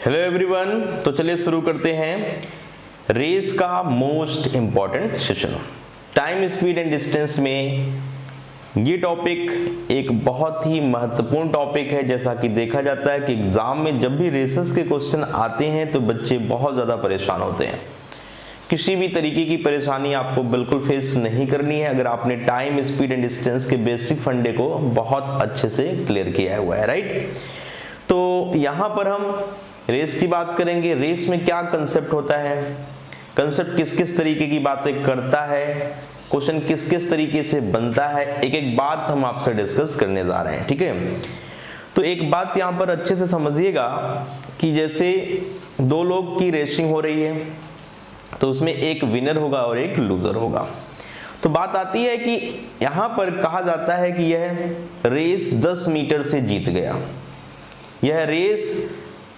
Hello everyone, तो चलिए शुरू करते हैं रेस का most important session. Time, speed and distance में ये टॉपिक एक बहुत ही महत्वपूर्ण टॉपिक है। जैसा कि देखा जाता है कि एग्जाम में जब भी रेसेस के क्वेश्चन आते हैं तो बच्चे बहुत ज़्यादा परेशान होते हैं। किसी भी तरीके की परेशानी आपको बिल्कुल फेस नहीं करनी है अगर आपने टाइम, स्पीड एंड डिस्टेंस के बेसिक फंडे को बहुत अच्छे से क्लियर किया हुआ है, राइट। तो यहाँ पर हम रेस की बात करेंगे। रेस में क्या कंसेप्ट होता है, कंसेप्ट किस किस तरीके की बातें करता है, क्वेश्चन किस किस तरीके से बनता है, एक एक बात हम आपसे डिस्कस करने जा रहे हैं, ठीक है। तो एक बात यहाँ पर अच्छे से समझिएगा कि जैसे दो लोग की रेसिंग हो रही है तो उसमें एक विनर होगा और एक लूजर होगा। तो बात आती है कि यहाँ पर कहा जाता है कि यह रेस 10 मीटर से जीत गया, यह रेस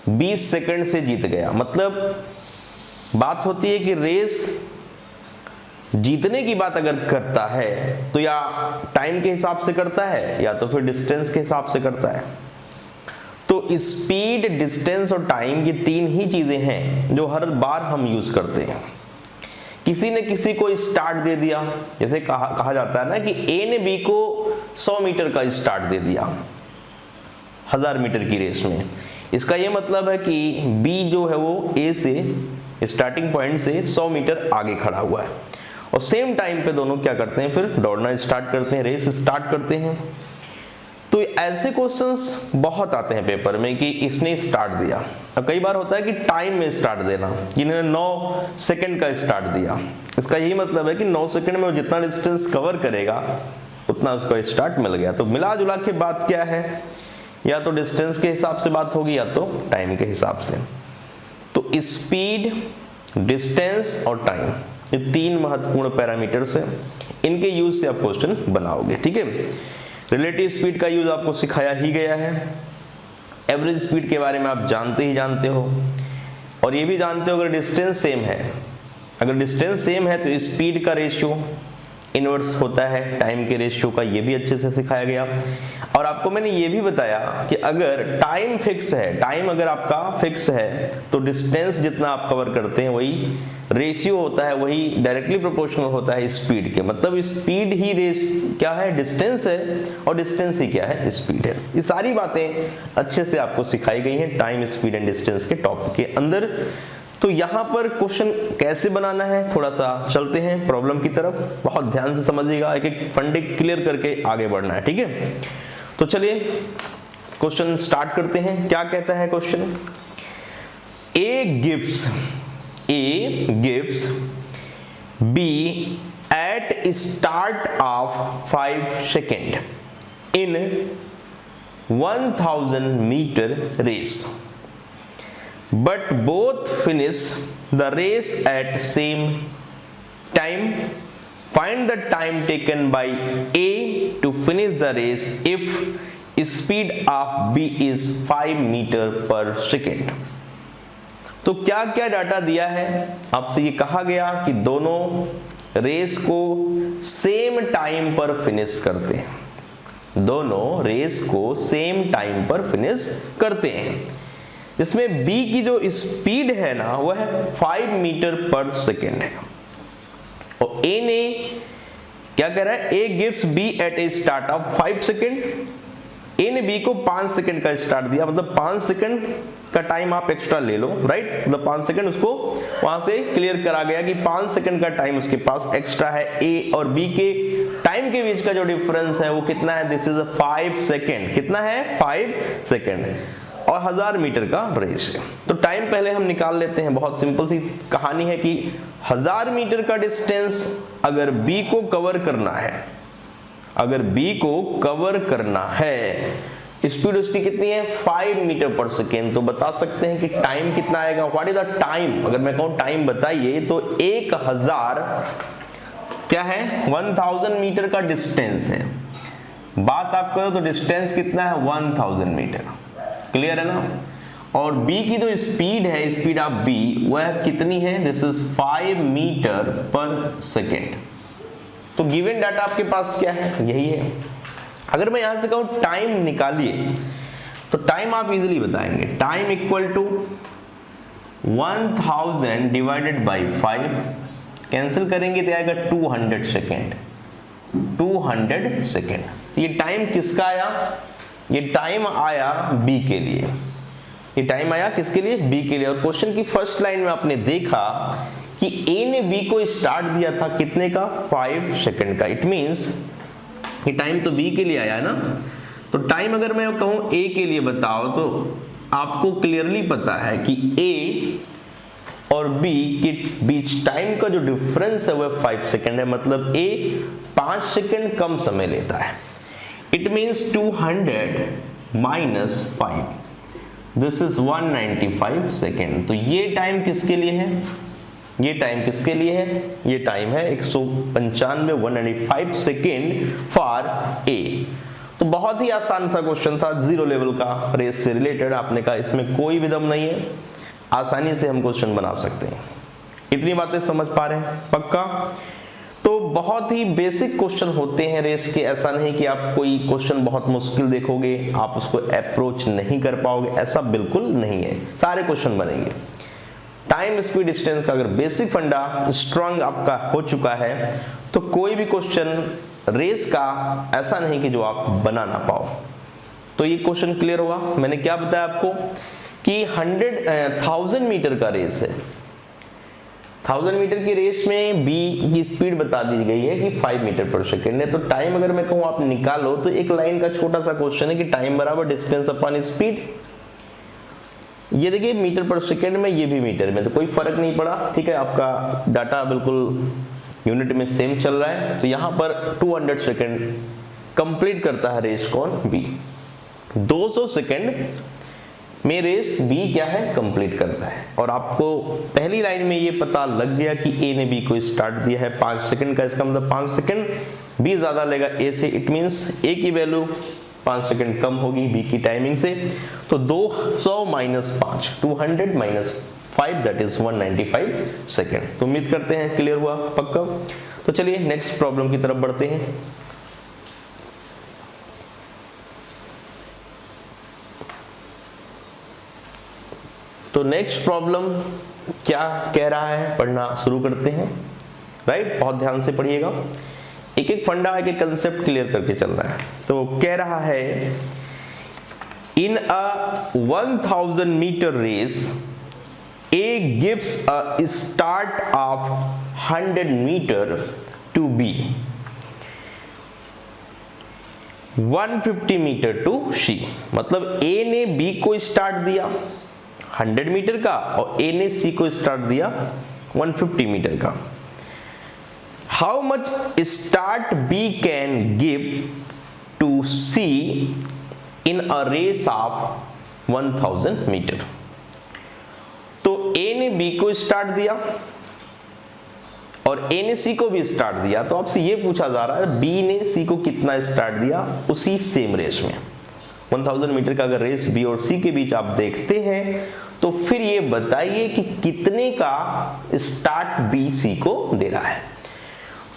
20 सेकंड से जीत गया। मतलब बात होती है कि रेस जीतने की बात अगर करता है तो या टाइम के हिसाब से करता है या तो फिर डिस्टेंस के हिसाब से करता है। तो स्पीड, डिस्टेंस और टाइम ये तीन ही चीजें हैं जो हर बार हम यूज करते हैं। किसी ने किसी को स्टार्ट दे दिया, जैसे कहा जाता है ना कि ए ने बी को 100 मीटर का स्टार्ट दे दिया 1000 मीटर की रेस में। इसका ये मतलब है कि बी जो है वो ए से स्टार्टिंग पॉइंट से 100 मीटर आगे खड़ा हुआ है और सेम टाइम पे दोनों क्या करते हैं, फिर दौड़ना स्टार्ट करते हैं, रेस स्टार्ट करते हैं। तो ऐसे क्वेश्चंस बहुत आते हैं पेपर में कि इसने स्टार्ट दिया। अब कई बार होता है कि टाइम में स्टार्ट देना, इन्होंने 9 सेकंड का स्टार्ट दिया। इसका यही मतलब है कि 9 सेकंड में वो जितना डिस्टेंस कवर करेगा उतना उसको स्टार्ट मिल गया। तो मिला जुला के बात क्या है, या तो डिस्टेंस के हिसाब से बात होगी या तो टाइम के हिसाब से। तो स्पीड, डिस्टेंस और टाइम ये तीन महत्वपूर्ण पैरामीटर्स हैं, इनके यूज से आप क्वेश्चन बनाओगे, ठीक है। रिलेटिव स्पीड का यूज आपको सिखाया ही गया है। एवरेज स्पीड के बारे में आप जानते ही जानते हो और ये भी जानते हो अगर डिस्टेंस सेम है, अगर डिस्टेंस सेम है तो स्पीड का रेशियो इनवर्स होता है टाइम के रेशियो का, ये भी अच्छे से सिखाया गया। और आपको मैंने ये भी बताया कि अगर टाइम फिक्स है, टाइम अगर आपका फिक्स है तो डिस्टेंस जितना आप कवर करते हैं वही रेशियो होता है, वही डायरेक्टली प्रोपोर्शनल होता है स्पीड के। मतलब स्पीड ही रेस क्या है, डिस्टेंस है, और डिस्टेंस ही क्या है, स्पीड है। ये सारी बातें अच्छे से आपको सिखाई गई हैं टाइम, स्पीड एंड डिस्टेंस के टॉपिक के अंदर। तो यहाँ पर क्वेश्चन कैसे बनाना है, थोड़ा सा चलते हैं प्रॉब्लम की तरफ। बहुत ध्यान से समझिएगा, एक एक फंडे क्लियर करके आगे बढ़ना है, ठीक है। तो चलिए क्वेश्चन स्टार्ट करते हैं। क्या कहता है question, A gives B at start of 5 second in 1000 meter race but both finish the race at same time. Find the time taken by A to finish the race if speed of B is 5 meter per second. तो क्या क्या data दिया है आपसे, ये कहा गया कि दोनों रेस को सेम टाइम पर फिनिश करते हैं, दोनों रेस को सेम टाइम पर फिनिश करते हैं। इसमें B की जो स्पीड है ना वह 5 मीटर पर सेकेंड है और A ने क्या कह रहा है, A gives B at a start of 5 second. A ने B को 5 सेकेंड का स्टार्ट दिया, मतलब 5 सेकेंड का टाइम आप एक्स्ट्रा ले लो, राइट। मतलब 5 सेकेंड उसको वहां से क्लियर करा गया कि 5 सेकेंड का टाइम उसके पास एक्स्ट्रा है। A और B के टाइम के बीच का जो डिफरेंस है वो कितना है, दिस इज 5 सेकेंड। कितना है, 5 सेकेंड और 1000 मीटर का रेस है। तो टाइम पहले हम निकाल लेते हैं। बहुत सिंपल सी कहानी है कि 1000 मीटर का डिस्टेंस अगर B को कवर करना है, अगर B को कवर करना है, स्पीड उसकी कितनी है, 5 मीटर पर सेकेंड। तो बता सकते हैं कि टाइम कितना आएगा, व्हाट इज द टाइम। अगर मैं कहूं टाइम बताइए तो 1000 क्या है, 1000 मीटर का डिस्टेंस है। बात आप करो तो डिस्टेंस कितना है, 1000 मीटर। क्लियर है ना। और B की जो स्पीड है, स्पीड ऑफ B वह कितनी है, दिस इज 5 मीटर पर सेकेंड। तो गिवन डाटा आपके पास क्या है, यही है। अगर मैं यहां से कहूं टाइम निकालिए तो टाइम आप इजीली बताएंगे। Time equal to 1000 divided by 5, cancel करेंगे तो आएगा 200 सेकेंड। 200 सेकेंड। ये टाइम किसका आया? ये टाइम आया बी के लिए। ये टाइम आया किसके लिए? बी के लिए। और क्वेश्चन की फर्स्ट लाइन में आपने देखा कि ए ने बी को स्टार्ट दिया था कितने का? 5 सेकंड का। इट मींस ये टाइम तो बी के लिए आया है ना। तो टाइम अगर मैं कहूं ए के लिए बताओ तो आपको क्लियरली पता है कि ए और बी के बीच टाइम का जो डिफरेंस है वह 5 सेकंड है। मतलब ए 5 सेकंड कम समय लेता है। It means 200 minus 5, this is 195 second. तो ये टाइम किसके लिए है? ये टाइम किसके लिए है? ये टाइम है 195 सेकेंड फॉर ए। तो बहुत ही आसान सा क्वेश्चन था, 0 लेवल का, रेस से रिलेटेड। आपने कहा इसमें कोई भी दम नहीं है, आसानी से हम क्वेश्चन बना सकते हैं। इतनी बातें समझ पा रहे हैं? पक्का? तो बहुत ही बेसिक क्वेश्चन होते हैं रेस के। ऐसा नहीं कि आप कोई क्वेश्चन बहुत मुश्किल देखोगे, आप उसको अप्रोच नहीं कर पाओगे, ऐसा बिल्कुल नहीं है। सारे क्वेश्चन बनेंगे। टाइम स्पीड डिस्टेंस का अगर बेसिक फंडा स्ट्रांग आपका हो चुका है तो कोई भी क्वेश्चन रेस का ऐसा नहीं कि जो आप बना ना पाओ। तो ये क्वेश्चन क्लियर हुआ। मैंने क्या बताया आपको कि 1000 मीटर का रेस है। 1000 मीटर की रेस में बी की स्पीड बता दी गई है कि 5 मीटर पर सेकेंड है। तो टाइम अगर मैं कहूँ आप निकालो तो एक लाइन का छोटा सा क्वेश्चन है कि टाइम बराबर डिस्टेंस अपॉन स्पीड। ये देखिए मीटर पर सेकेंड में, ये भी मीटर में, तो कोई फर्क नहीं पड़ा। ठीक है, आपका डाटा बिल्कुल यूनिट में सेम चल रहा है। तो यहां पर 200 सेकेंड कंप्लीट करता है रेस कौन? बी। 200 सेकेंड में रेस बी क्या है? कंप्लीट करता है। और आपको पहली लाइन में ये पता लग गया कि ए ने बी को स्टार्ट दिया है 5 सेकेंड का। इसका मतलब 5 सेकेंड बी ज्यादा लेगा ए से। इट मींस ए की वैल्यू 5 सेकेंड कम होगी बी की टाइमिंग से। तो 200 minus 5, 200 minus 5, that is 195 second. तो उम्मीद करते हैं क्लियर हुआ। पक्का? तो चलिए नेक्स्ट प्रॉब्लम की तरफ बढ़ते हैं। तो नेक्स्ट प्रॉब्लम क्या कह रहा है, पढ़ना शुरू करते हैं। राइट, बहुत ध्यान से पढ़िएगा। एक एक फंडा है कि कंसेप्ट क्लियर करके चलना है। तो कह रहा है in a 1000 meter race A gives a start of 100 meter to B, 150 meter to C। मतलब A ने B को स्टार्ट दिया 100 मीटर का और A ने C को स्टार्ट दिया 150 मीटर का। How much start B can give to C in a race of 1000 meter. तो A ने B को स्टार्ट दिया और A ने C को भी स्टार्ट दिया। तो आपसे ये पूछा जा रहा है B ने C को कितना स्टार्ट दिया उसी सेम रेस में। 1000 मीटर का अगर रेस B और C के बीच आप देखते हैं तो फिर ये बताइए कि कितने का स्टार्ट B C को दे रहा है।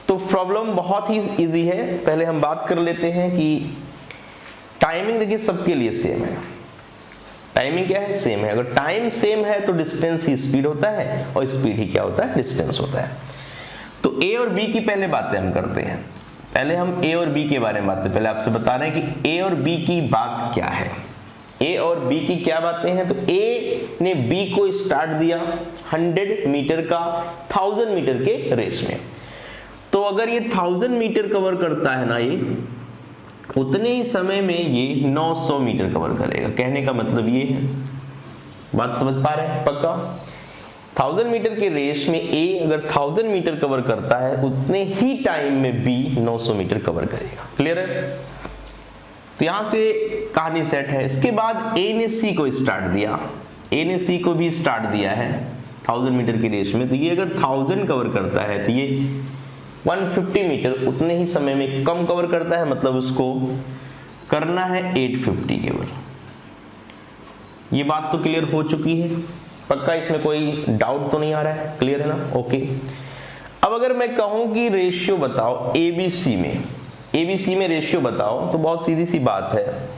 तो प्रॉब्लम बहुत ही इजी है। पहले हम बात कर लेते हैं कि टाइमिंग देखिए सबके लिए सेम है। टाइमिंग क्या है? सेम है। अगर टाइम सेम है तो डिस्टेंस ही स्पीड होता है और स्पीड ही क्या होता है? डिस्टेंस होता है। तो ए और बी की पहले बातें हम करते हैं। पहले हम ए और बी के बारे में बात पहले आपसे बता रहे हैं कि ए और बी की बात क्या है। ए और बी की क्या बातें हैं? तो ए ने बी को स्टार्ट दिया 100 मीटर का 1000 मीटर के रेस में। तो अगर ये 1000 मीटर कवर करता है ना, ये उतने ही समय में ये 900 मीटर कवर करेगा। कहने का मतलब ये है, बात समझ पा रहे हैं? पक्का? 1000 मीटर के रेस में ए अगर 1000 मीटर कवर करता है उतने ही टाइम में बी 900 मीटर कवर करेगा। क्लियर है? तो यहां से कहानी सेट है। इसके बाद ए ने सी को स्टार्ट दिया, ए ने सी को भी स्टार्ट दिया है 1000 मीटर की रेस में। तो ये अगर 1000 कवर करता है तो ये 150 मीटर उतने ही समय में कम कवर करता है। मतलब उसको करना है 850 केवल। ये बात तो क्लियर हो चुकी है। पक्का? इसमें कोई डाउट तो नहीं आ रहा है? क्लियर है ना? ओके। अब अगर मैं कहूं कि रेशियो बताओ एबीसी में, एबीसी में रेशियो बताओ, तो बहुत सीधी सी बात है।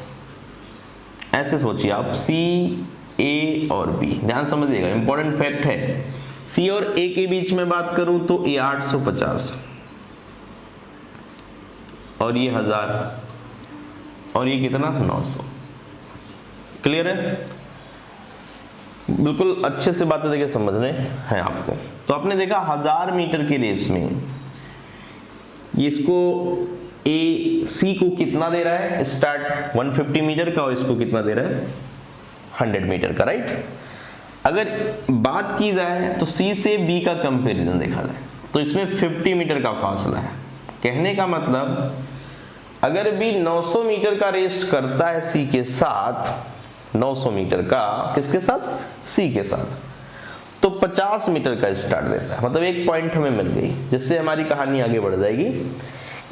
ऐसे सोचिए आप, सी ए और बी, ध्यान समझिएगा, इंपॉर्टेंट फैक्ट है। सी और ए के बीच में बात करूं तो ये 850 और ये 1000 और ये कितना 900। क्लियर है? बिल्कुल अच्छे से बातें देखिए समझने हैं आपको। तो आपने देखा 1000 मीटर की रेस में इसको ए सी को कितना दे रहा है स्टार्ट 150 मीटर का और इसको कितना दे रहा है 100 मीटर का, राइट। अगर बात की जाए तो सी से बी का कंपैरिजन देखा जाए तो इसमें 50 मीटर का फासला है। कहने का मतलब अगर बी 900 मीटर का रेस करता है सी के साथ, 900 मीटर का किसके साथ, सी के साथ, तो 50 मीटर का स्टार्ट देता है। मतलब एक पॉइंट हमें मिल गई, जिससे हमारी कहानी आगे बढ़ जाएगी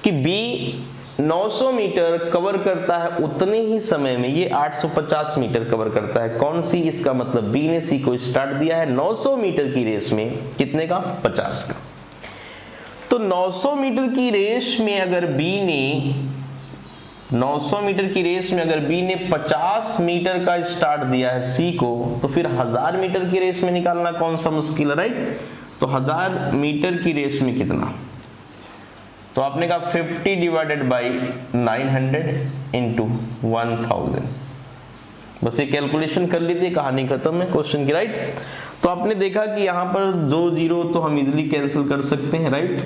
कि बी 900 मीटर कवर करता है उतने ही समय में ये 850 मीटर कवर करता है। कौन सी? इसका मतलब बी ने सी को स्टार्ट दिया है 900 मीटर की रेस में, कितने का 50 का। तो 900 मीटर की रेस में अगर बी ने 900 मीटर की रेस में अगर बी ने 50 मीटर का स्टार्ट दिया है सी को, तो फिर 1000 मीटर की रेस में निकालना कौन सा मुश्किल है, राइट। तो 1000 मीटर की रेस में कितना, तो आपने कहा 50 डिवाइडेड बाई 900 इंटू 1000। बस ये कैलकुलेशन कर लीजिए, कहानी खत्म है क्वेश्चन की, राइट। तो आपने देखा कि यहाँ पर 2 जीरो तो हम इजिली कैंसिल कर सकते हैं, राइट।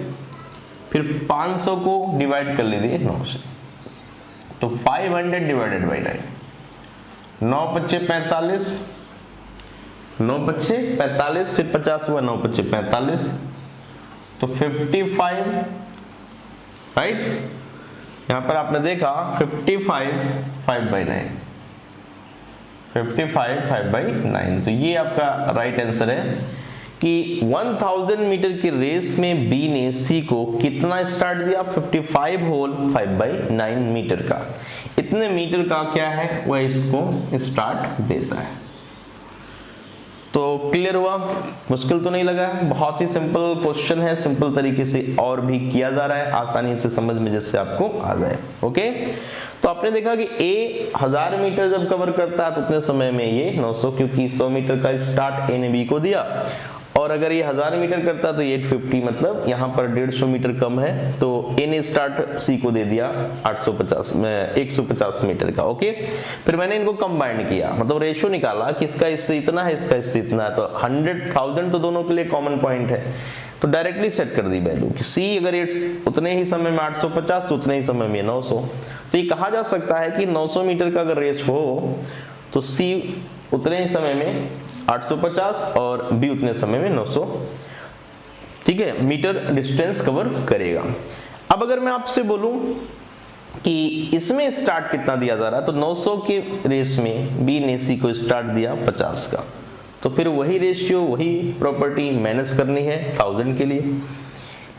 फिर 500 को डिवाइड कर लीजिए 9 से, तो 500 डिवाइडेड बाई 9, 9 पच्चे 45, 9 पच्चे 45, फिर 50 हुआ 9 पच्चे 45, तो 55, राइट। यहां पर आपने देखा 55 5/9, 55 5/9। तो ये आपका राइट आंसर है कि 1000 मीटर की रेस में बी ने सी को कितना स्टार्ट दिया, 55 होल 5/9 मीटर का। इतने मीटर का क्या है वह इसको स्टार्ट देता है। तो क्लियर हुआ? मुश्किल तो नहीं लगा है, बहुत ही सिंपल क्वेश्चन है, सिंपल तरीके से और भी किया जा रहा है, आसानी से समझ में जिससे आपको आ जाए। ओके, तो आपने देखा कि ए 1000 मीटर जब कवर करता है तो उतने समय में ये 900, क्योंकि 100 मीटर का स्टार्ट ए ने बी को दिया, और अगर ये 1000 मीटर करता है तो 850, मतलब यहाँ पर 150 मीटर कम है, तो ए ने स्टार्ट सी को दे दिया 150 मीटर का। ओके, फिर मैंने इनको कंबाइंड किया, मतलब रेशियो निकाला कि इसका इससे इतना है, इसका इससे इतना है, तो 100,000 तो दोनों के लिए कॉमन पॉइंट है, तो डायरेक्टली सेट कर दी वैल्यू कि सी अगर उतने ही समय में 850 तो उतने ही समय में 900। तो ये कहा जा सकता है कि 900 मीटर का अगर रेस हो तो सी उतने ही समय में 850 और बी उतने समय में 900, ठीक है, मीटर डिस्टेंस कवर करेगा। अब अगर मैं आपसे बोलूं कि इसमें स्टार्ट कितना दिया जा रहा है, तो 900 के रेस में बी ने सी को स्टार्ट दिया 50 का, तो फिर वही रेशियो वही प्रॉपर्टी मैनेज करनी है 1000 के लिए।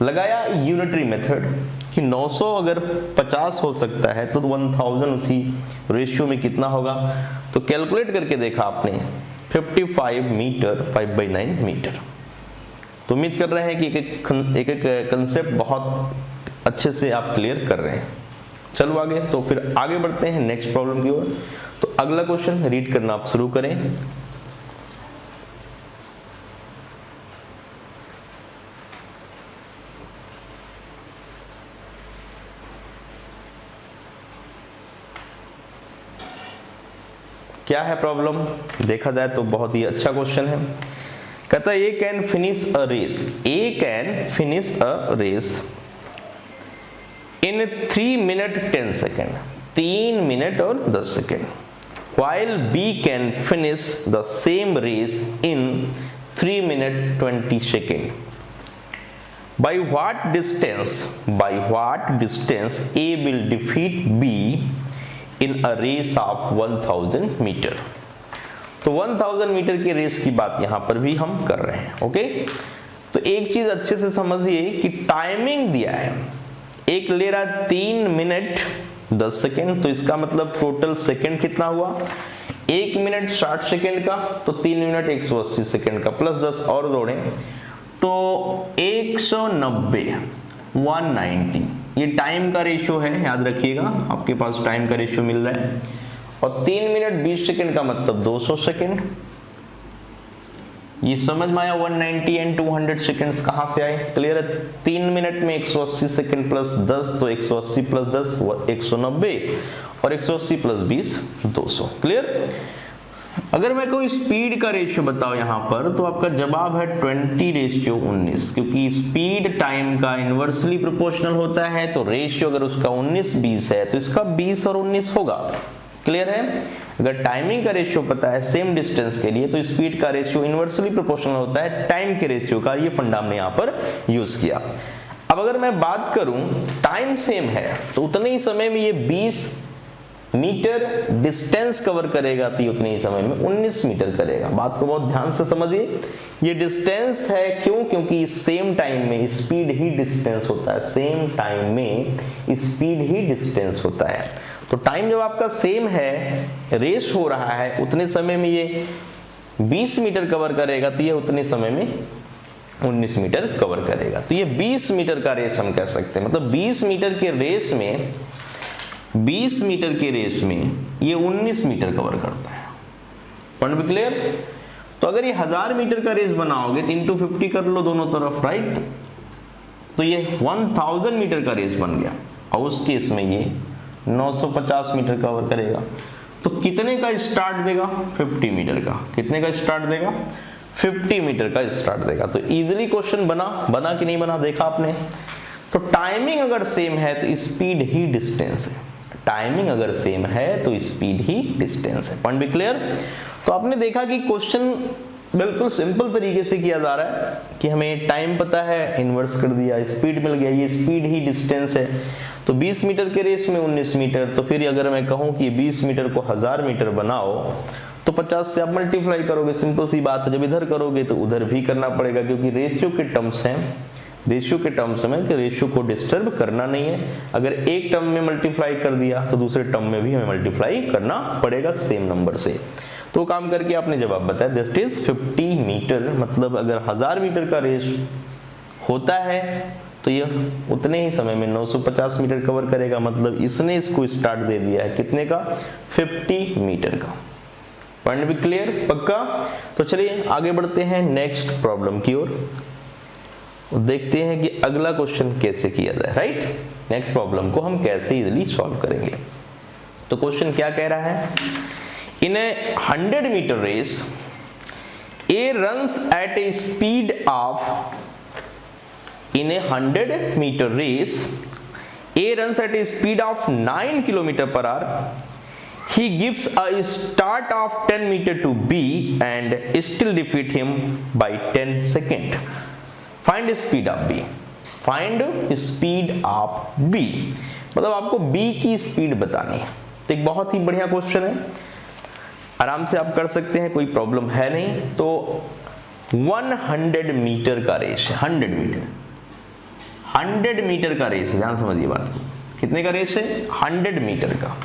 लगाया यूनिटरी मेथड कि 900 अगर 50 हो सकता है तो 1000 उसी रेशियो में कितना होगा, तो कैलकुलेट करके देखा आपने 55 मीटर 5/9 मीटर। तो उम्मीद कर रहे हैं कि एक एक कंसेप्ट बहुत अच्छे से आप क्लियर कर रहे हैं। चलो आगे, तो फिर आगे बढ़ते हैं नेक्स्ट प्रॉब्लम की ओर। तो अगला क्वेश्चन रीड करना आप शुरू करें। क्या है प्रॉब्लम, देखा जाए तो बहुत ही अच्छा क्वेश्चन है। कहता है A can finish a race, A can finish a race in 3 minute 10 second, 3 minute और 10 second, while B can finish the same race in 3 minute 20 second. By what distance A will defeat B in a race of 1000 meter. तो 1000 metre की race की बात यहां पर भी हम कर रहे हैं। ओके, तो एक चीज अच्छे से समझिए कि टाइमिंग दिया है, एक ले रहा 3 मिनट 10 सेकेंड, तो इसका मतलब टोटल सेकेंड कितना हुआ, 1 मिनट 60 सेकेंड का, तो 3 मिनट 180 सेकेंड का, प्लस 10 और जोड़ें तो 190 190। ये टाइम का रेशियो है, याद रखिएगा, आपके पास टाइम का रेशियो मिल रहा है। और 3 मिनट 20 सेकंड का मतलब 200 सेकंड। ये समझ में आया? 190 एंड 200 सेकंड्स कहां से आए? क्लियर है? 3 मिनट में 180 सेकंड प्लस 10, तो 180 प्लस 10 190, और 180 प्लस 20 200। क्लियर? अगर मैं कोई स्पीड का रेशियो बताओ यहां पर, तो आपका जवाब है 20:19, क्योंकि स्पीड टाइम का इनवर्सली प्रोपोर्शनल होता है। तो रेशियो अगर उसका 19:20 है तो इसका 20 और 19 होगा। क्लियर है? अगर टाइमिंग का रेशियो पता है सेम डिस्टेंस के लिए, तो स्पीड का रेशियो इनवर्सली प्रोपोर्शनल होता है टाइम के रेशियो का। ये फंडा हमने यहाँ पर यूज किया। अब अगर मैं बात करूं टाइम सेम है, तो उतने ही समय में ये 20 मीटर डिस्टेंस कवर करेगा, तो उतने ही समय में 19 मीटर करेगा। बात को बहुत ध्यान से समझिए। ये डिस्टेंस है, क्यों? क्योंकि सेम टाइम में स्पीड ही डिस्टेंस होता है। सेम टाइम में स्पीड ही डिस्टेंस होता है। तो टाइम जब आपका सेम है, रेस हो रहा है, उतने समय में ये 20 मीटर कवर करेगा, तो ये उतने समय में 19 मीटर कवर करेगा। तो ये 20 मीटर का रेस हम कह सकते हैं। मतलब 20 मीटर के रेस में, 20 मीटर के रेस में ये 19 मीटर कवर करता है। पॉइंट भी क्लियर? तो अगर ये 1000 मीटर का रेस बनाओगे तो इंटू 50 कर लो दोनों तरफ, राइट? तो ये 1000 मीटर का रेस बन गया, और उस केस में ये 950 मीटर कवर करेगा। तो कितने का स्टार्ट देगा? 50 मीटर का। कितने का स्टार्ट देगा? 50 मीटर का स्टार्ट देगा। तो इजीली क्वेश्चन बना कि नहीं बना, देखा आपने? तो टाइमिंग अगर सेम है तो स्पीड ही डिस्टेंस है। टाइमिंग अगर सेम है तो स्पीड ही डिस्टेंस है। पॉइंट भी क्लियर? तो आपने देखा कि क्वेश्चन बिल्कुल सिंपल तरीके से किया जा रहा है कि हमें टाइम पता है, इन्वर्स कर दिया, स्पीड मिल गया, ये स्पीड ही डिस्टेंस है। तो 20 मीटर के रेस में 19 मीटर। तो फिर अगर मैं कहूं कि 20 मीटर को 1000 मीटर बनाओ, तो 50 से आप मल्टीप्लाई करोगे। सिंपल सी बात है। जब इधर करोगे तो उधर भी करना पड़ेगा, क्योंकि रेशियो के टर्म्स हैं। रेशियो के टर्म्स में कि रेशियो को डिस्टर्ब करना नहीं है। अगर एक टर्म में मल्टीप्लाई कर दिया तो दूसरे टर्म में भी हमें मल्टीप्लाई करना पड़ेगा सेम नंबर से। तो काम करके आपने जवाब बताया, दैट इज 50 मीटर। मतलब अगर 1000 मीटर का रेस होता है तो ये उतने ही समय में 950 मीटर कवर करेगा। मतलब इसने इसको स्टार्ट दे दिया है कितने का? 50 मीटर का। पॉइंट भी क्लियर? पक्का? तो चलिए आगे बढ़ते हैं नेक्स्ट प्रॉब्लम की ओर, देखते हैं कि अगला क्वेश्चन कैसे किया जाए। राइट? नेक्स्ट प्रॉब्लम को हम कैसे इजीली सॉल्व करेंगे। तो क्वेश्चन क्या कह रहा है? In a 100 meter race A runs at a speed of In a 100 meter race, A runs at a speed of 9 km per hour. He gives a start of 10 meter to B and still defeat him by 10 seconds. Find speed of B. Find speed of B. मतलब आपको B की speed बतानी है। तो एक बहुत ही बढ़िया question है, आराम से आप कर सकते हैं, कोई प्रॉब्लम है नहीं। तो 100 मीटर का रेस है। 100 मीटर का रेस है। ध्यान समझिए बात को। कितने का रेस है? 100 मीटर का।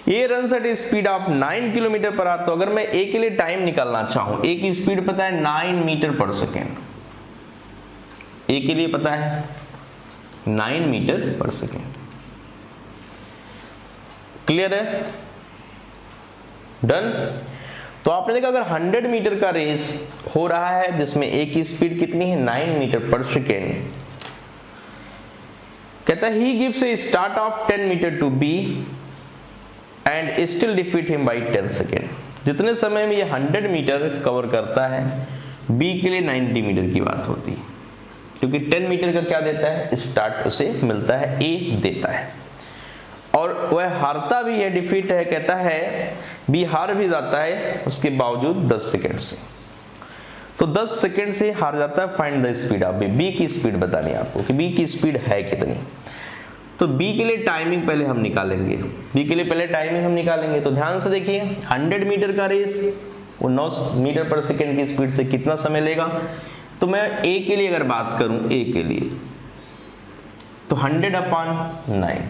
ये run at speed of 9 kilometer per hour. तो अगर मैं ए के लिए टाइम निकालना चाहूं, ए की स्पीड पता है 9 मीटर पर सेकेंड। ए के लिए पता है 9 मीटर पर सेकेंड। क्लियर है? डन? तो आपने देखा अगर 100 मीटर का रेस हो रहा है जिसमें ए की स्पीड कितनी है? 9 मीटर पर सेकेंड। कहता है he gives a start of 10 meter to B and still defeat him by 10 second. जितने समय में ये 100 मीटर कवर करता है, बी के लिए 90 मीटर की बात होती है, क्योंकि 10 मीटर का क्या देता है? स्टार्ट उसे मिलता है, ए देता है, और वह हारता भी है, डिफीट है। कहता है बी हार भी जाता है उसके बावजूद 10 सेकंड से। तो 10 सेकंड से हार जाता है। Find the speed of B. B की स्पीड बतानी है आपको कि बी की स्पीड है कितनी। तो बी के लिए टाइमिंग पहले हम निकालेंगे। बी के लिए पहले टाइमिंग हम निकालेंगे। तो ध्यान से देखिए, 100 मीटर का रेस वो 9 मीटर पर सेकंड की स्पीड से कितना समय लेगा। तो मैं ए के लिए अगर बात करूं, ए के लिए तो 100/9,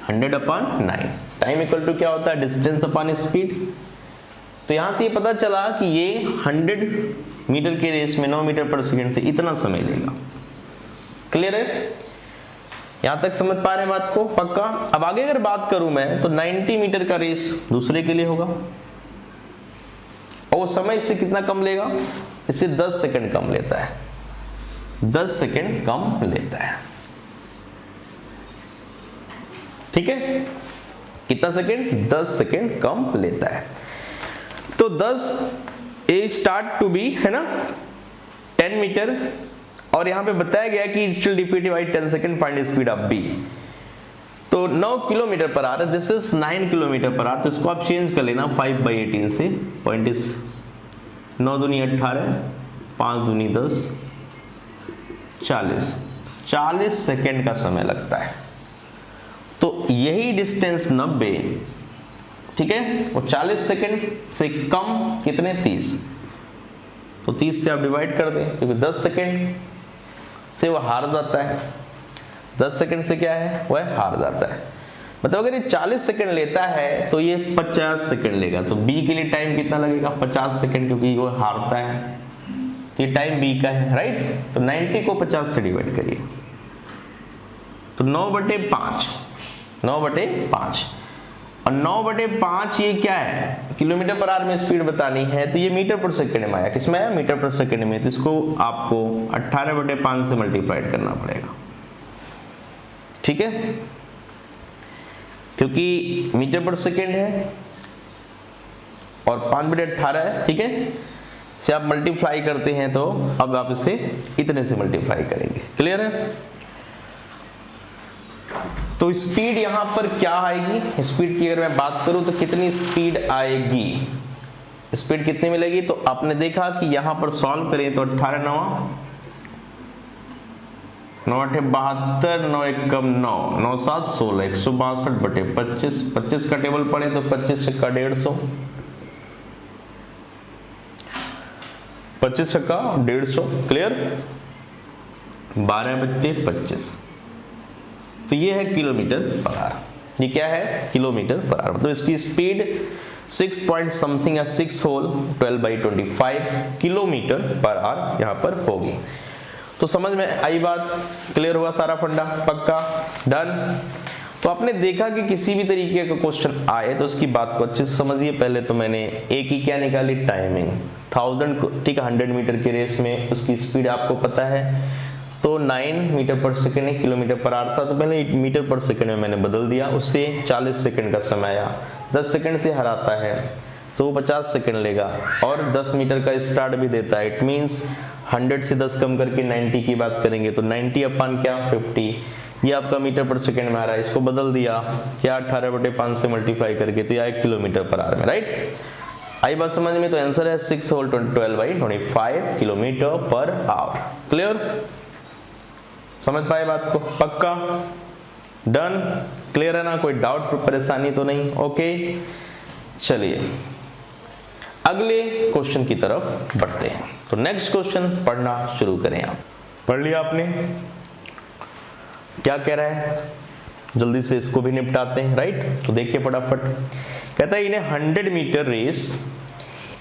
100/9 टाइम इक्वल टू क्या होता है? Distance upon speed. तो यहां से ये पता चला कि ये 100 मीटर के रेस में 9 मीटर पर सेकंड से इतना समय लेगा। क्लियर है? यहां तक समझ पा रहे हैं बात को? पक्का। अब आगे अगर बात करूं मैं तो 90 मीटर का रेस दूसरे के लिए होगा और वो समय इससे कितना कम लेगा? इससे 10 सेकंड कम लेता है, 10 सेकंड कम लेता है। ठीक है, कितना सेकंड? 10 सेकंड कम लेता है। तो 10 ए स्टार्ट टू बी है ना 10 मीटर और यहां पे बताया गया कि it will defeat by 10 second, find speed of B. तो 9 kilometer per hour, this is 9 kilometer per hour. तो इसको आप चेंज कर लेना 5/18 से। पॉइंट इज 9 दूनी 18, 5 दूनी 10, 40 सेकेंड का समय लगता है। तो यही डिस्टेंस 90, ठीक है, और 40 सेकेंड से कम कितने? 30। तो 30 से आप डिवाइड कर दें क्योंकि 10 सेकेंड से वो हार जाता है। 10 सेकेंड से क्या है? वह हार जाता है। मतलब अगर ये 40 सेकेंड लेता है तो ये 50 सेकेंड लेगा। तो बी के लिए टाइम कितना लगेगा? 50 सेकेंड, क्योंकि वो हारता है। तो ये टाइम बी का है, राइट। तो 90 को 50 से डिवाइड करिए तो 9/5, 9/5 और 9/5 ये क्या है? किलोमीटर पर आवर में स्पीड बतानी है तो ये मीटर पर सेकंड में आया। किसमें आया? मीटर पर सेकंड में। तो इसको आपको 18/5 से मल्टीप्लाइड करना पड़ेगा, ठीक है, क्योंकि मीटर पर सेकंड है और 5/18 है, ठीक है। से आप मल्टीप्लाई करते हैं तो अब आप इसे इतने से मल्टीप्लाई करेंगे। क्लियर है? तो स्पीड यहां पर क्या आएगी? स्पीड की अगर मैं बात करूं तो कितनी स्पीड आएगी? स्पीड कितनी मिलेगी? तो आपने देखा कि यहां पर सॉल्व करें तो 18 9 9 8 72, 9 1 9, 9 7 16, 162/25। 25 का टेबल पढ़े तो 25 छक्का 150, 25 छक्का 150। क्लियर? 12/25। तो ये है किलोमीटर पर आवर। ये क्या है? Kilometre per our. मतलब इसकी स्पीड 6 पॉइंट समथिंग या 6 होल 12/25 किलोमीटर पर आवर यहां पर होगी। तो समझ में आई बात? क्लियर हुआ सारा फंडा? पक्का? डन। तो आपने देखा कि किसी भी तरीके का क्वेश्चन आए तो उसकी बात को अच्छे से समझिए। पहले तो मैंने एक ही क्या निकाली? टाइमिंग। 1000 को, ठीक है, 100 मीटर के रेस में उसकी स्पीड आपको पता है तो 9 मीटर पर सेकेंड है, किलोमीटर पर आवर था तो पहले मीटर पर सेकेंड में मैंने बदल दिया। उससे 40 सेकेंड का समय आया। 10 सेकेंड से हराता है तो 50 सेकेंड लेगा और 10 मीटर का स्टार्ट भी देता है। इट मीन्स 100 से 10 कम करके 90 की बात करेंगे तो 90 अपन क्या? 50। ये आपका मीटर पर सेकेंड में आ रहा है। इसको बदल दिया क्या? 18/5 से मल्टीप्लाई करके तो यह किलोमीटर पर आवर में, राइट। आई बात समझ में? तो आंसर है 6 whole 12/25 kilometer per hour. Clear? समझ पाए बात को? पक्का? डन? क्लियर है ना? कोई डाउट परेशानी तो नहीं? ओके, चलिए अगले क्वेश्चन की तरफ बढ़ते हैं। तो नेक्स्ट क्वेश्चन पढ़ना शुरू करें। आप पढ़ लिया आपने? क्या कह रहा है? जल्दी से इसको भी निपटाते हैं, राइट। तो देखिए फटाफट। कहता है in 100 meter race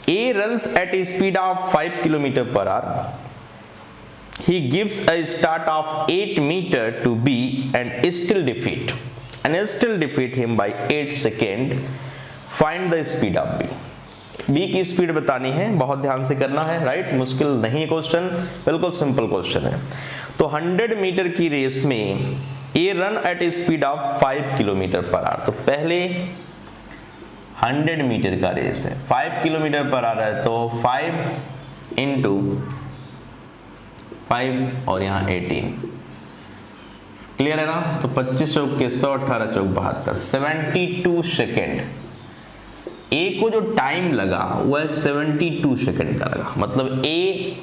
A runs at a speed of 5 kilometre per hour. He gives a start of 8 meter to B and still defeat him by 8 second. Find the speed of B. B की speed बतानी है, बहुत ध्यान से करना है, right. मुश्किल नहीं क्वेश्चन, बिल्कुल सिंपल क्वेश्चन है। तो 100 मीटर की रेस में A run at a speed of 5 kilometre per hour. तो पहले 100 मीटर का रेस है, 5 किलोमीटर पर आवर है तो 5 इंटू 5 और यहाँ 18। क्लियर है ना? तो 25 चौक के 100, 18 चौक 72, 72 सेकेंड। ए को जो टाइम लगा वह 72 सेकेंड का लगा। मतलब ए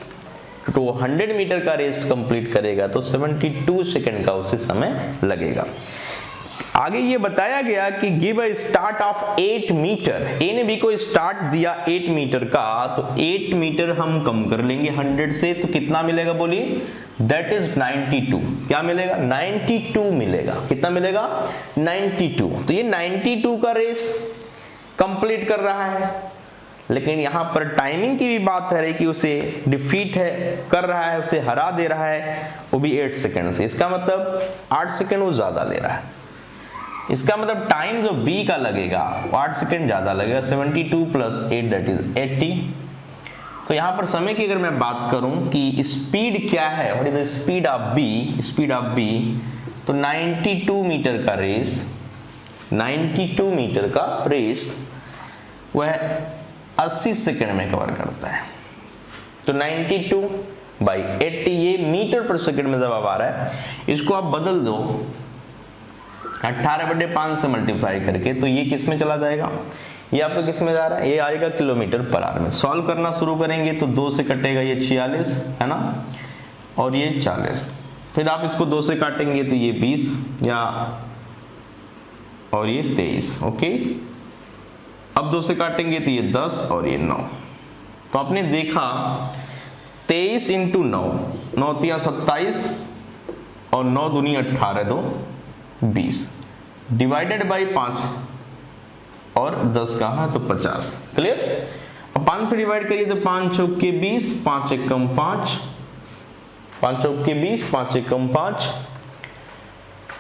तो 100 मीटर का रेस कंप्लीट करेगा तो 72 सेकेंड का उसे समय लगेगा। आगे ये बताया गया कि give a start of 8 metre. A ने बी को स्टार्ट दिया 8 मीटर का, तो 8 मीटर हम कम कर लेंगे 100 से तो कितना मिलेगा? बोलिए। That is 92। क्या मिलेगा? 92 मिलेगा। कितना मिलेगा? 92। तो ये 92 का रेस कंप्लीट कर रहा है। लेकिन यहाँ पर टाइमिंग की भी बात है रही कि उसे डिफीट है कर रहा है, उसे हरा दे रहा है, वो भी 8 सेकंड से। इसका मतलब 8 सेकंड वो ज़्यादा ले रहा है। इसका मतलब टाइम जो B का लगेगा वो 8 सेकंड ज़्यादा लगेगा। 72 + 8 दैट इज 80। तो यहाँ पर समय की अगर मैं बात करूँ कि स्पीड क्या है, what is the speed of B, तो 92 मीटर का रेस, 92 मीटर का रेस वह 80 सेकंड में कवर करता है। तो 92/80 ये मीटर पर सेकंड में जवाब आ रहा है। इसको आप बदल दो 18/5 से मल्टीप्लाई करके, तो ये किस में चला जाएगा, ये आपका किस में जा रहा है, ये आएगा किलोमीटर पर आवर में। सॉल्व करना शुरू करेंगे तो 2 से कटेगा ये 46 है ना, और ये 40। फिर आप इसको 2 से काटेंगे तो ये 20 और ये 23। ओके, अब 2 से काटेंगे तो ये 10 और ये 9। तो आपने देखा 23 × 9, 9 × 27 और 9 दूनी 18, 2 20 डिवाइडेड बाई 5 और 10 कहाँ है तो 50। क्लियर। अब 5 से डिवाइड करिए तो 5 चौके 20, 5 एकम 5, 5 चौके 20, 5 एकम 5,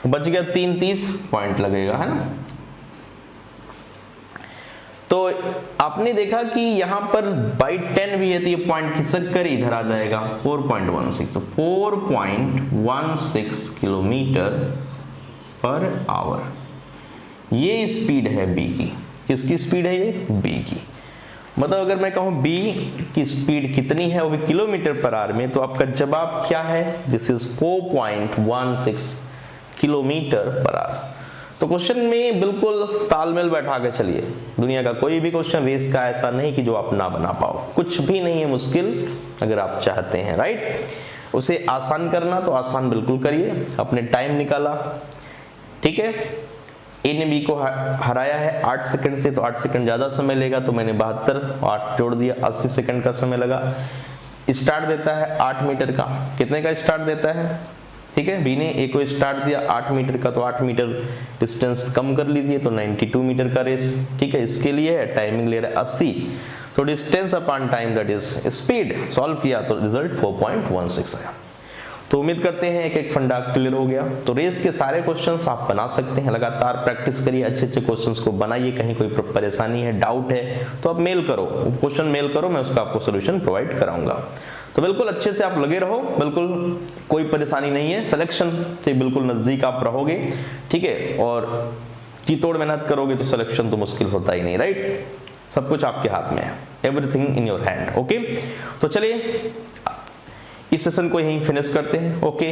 बच गया 3 30 पॉइंट लगेगा है ना। तो आपने देखा कि यहां पर बाई 10 भी है तो ये पॉइंट खिसक कर इधर आ जाएगा 4.16। तो 4.16 किलोमीटर पर आवर ये स्पीड है B की। किसकी स्पीड है ये, B की। मतलब अगर मैं कहूं B की स्पीड कितनी है वो भी किलोमीटर पर आवर में, तो आपका जवाब क्या है, this is 4.16 kilometre per hour. तो क्वेश्चन में बिल्कुल तालमेल बैठा के चलिए। दुनिया का कोई भी क्वेश्चन रेस का ऐसा नहीं कि जो आप ना बना पाओ, कुछ भी नहीं है मुश्किल अगर आप चाहते हैं, राइट। उसे आसान करना तो आसान बिल्कुल करिए। अपने टाइम निकाला, ठीक है। ए ने बी को हराया है 8 सेकंड से, तो 8 सेकंड ज़्यादा समय लेगा, तो मैंने 72 8 जोड़ दिया, 80 सेकंड का समय लगा। स्टार्ट देता है 8 मीटर का, कितने का स्टार्ट देता है, ठीक है। बी ने ए को स्टार्ट दिया 8 मीटर का, तो 8 मीटर डिस्टेंस कम कर लीजिए, तो 92 मीटर का रेस, ठीक है। इसके लिए है टाइमिंग ले रहा है 80, तो distance upon time that is speed. Solve किया तो रिजल्ट 4.16 आया। तो उम्मीद करते हैं एक एक फंडा क्लियर हो गया। तो रेस के सारे क्वेश्चंस आप बना सकते हैं, लगातार प्रैक्टिस करिए, अच्छे अच्छे क्वेश्चंस को बनाइए। कहीं कोई परेशानी है, डाउट है तो आप मेल करो, क्वेश्चन मेल करो, मैं उसका आपको सोल्यूशन प्रोवाइड कराऊंगा। तो बिल्कुल अच्छे से आप लगे रहो, बिल्कुल कोई परेशानी नहीं है, सिलेक्शन से बिल्कुल नजदीक आप रहोगे, ठीक है। और जी तोड़ मेहनत करोगे तो सिलेक्शन तो मुश्किल होता ही नहीं, राइट। सब कुछ आपके हाथ में है, everything in your hand. Okay, तो चलिए इस सेशन को यहीं फिनिश करते हैं। ओके।